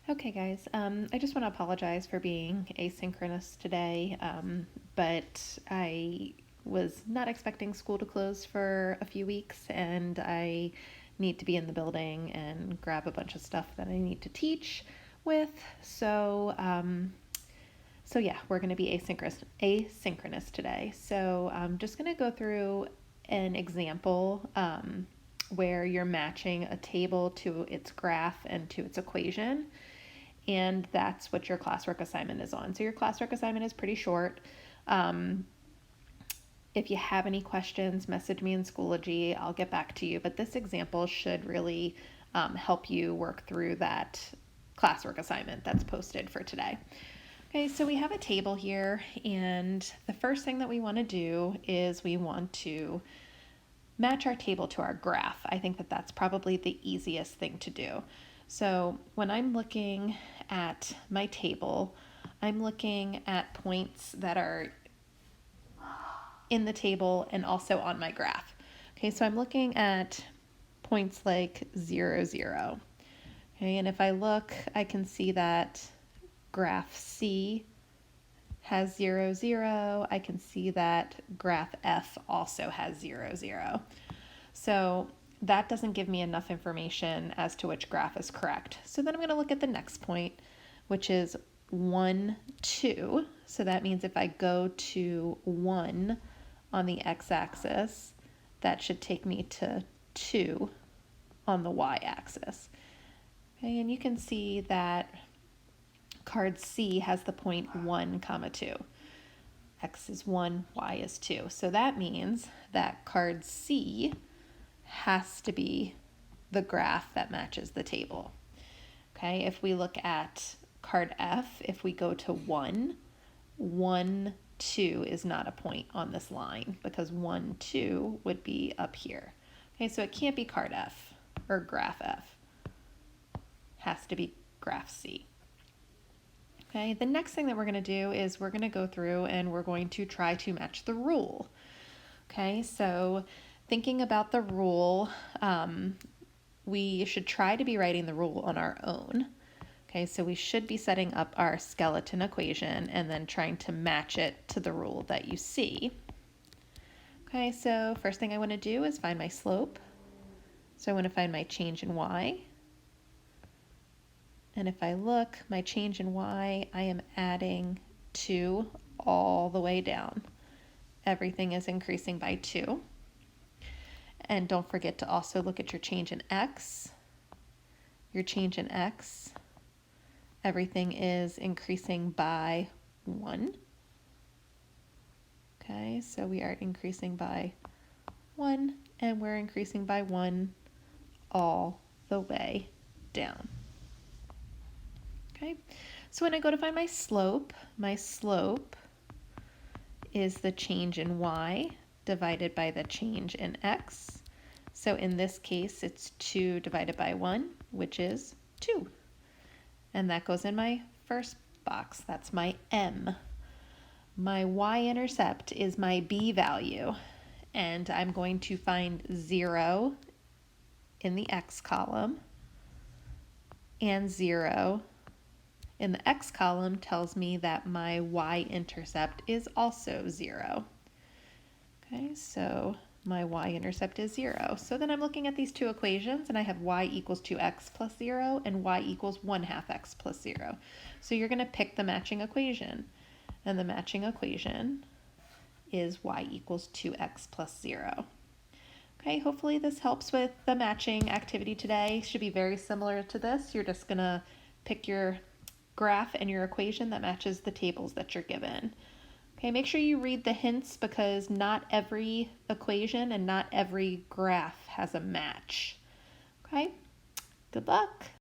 Okay, guys, I just want to apologize for being asynchronous today, but I was not expecting school to close for a few weeks, and I need to be in the building and grab a bunch of stuff that I need to teach with. So yeah, we're going to be asynchronous today. So I'm just going to go through an example where you're matching a table to its graph and to its equation, and that's what your classwork assignment is on. So your classwork assignment is pretty short. Um, if you have any questions, message me in Schoology. I'll get back to you. But this example should really help you work through that classwork assignment that's posted for today. Okay, so we have a table here, and the first thing that we want to do is we want to match our table to our graph. I think that that's probably the easiest thing to do. So when I'm looking at my table, I'm looking at points that are in the table and also on my graph. Okay, so I'm looking at points like 0, 0. Okay, and if I look, I can see that graph C has 0, 0. I can see that graph F also has 0, 0. So that doesn't give me enough information as to which graph is correct. So then I'm going to look at the next point, which is 1, 2. So that means if I go to 1 on the x-axis, that should take me to 2 on the y-axis. Okay, and you can see that card C has the point 1, 2. X is 1, y is 2. So that means that card C has to be the graph that matches the table. Okay, if we look at card F, if we go to 1, 1, 2 is not a point on this line because 1, 2 would be up here. Okay, so it can't be card F or graph F. Has to be graph C. Okay, the next thing that we're going to do is we're going to go through and we're going to try to match the rule. Okay, so thinking about the rule, we should try to be writing the rule on our own. Okay, so we should be setting up our skeleton equation and then trying to match it to the rule that you see. Okay, so first thing I want to do is find my slope. So I want to find my change in y. And if I look, my change in y, I am adding 2 all the way down. Everything is increasing by 2. And don't forget to also look at your change in x. Your change in x, everything is increasing by 1. Okay, so we are increasing by 1, and we're increasing by 1 all the way down. Okay, so when I go to find my slope is the change in y divided by the change in x. So in this case, it's 2 divided by 1, which is 2. And that goes in my first box. That's my m. My y-intercept is my b value. And I'm going to find 0 in the x column, and 0 in the x column tells me that my y-intercept is also 0. Okay, so my y-intercept is 0. So then I'm looking at these two equations, and I have y equals 2x plus 0 and y equals 1/2 x plus 0. So you're going to pick the matching equation, and the matching equation is y equals 2x plus 0. Okay, hopefully this helps with the matching activity today. Should be very similar to this. You're just going to pick your graph and your equation that matches the tables that you're given. Okay, make sure you read the hints because not every equation and not every graph has a match. Okay, good luck.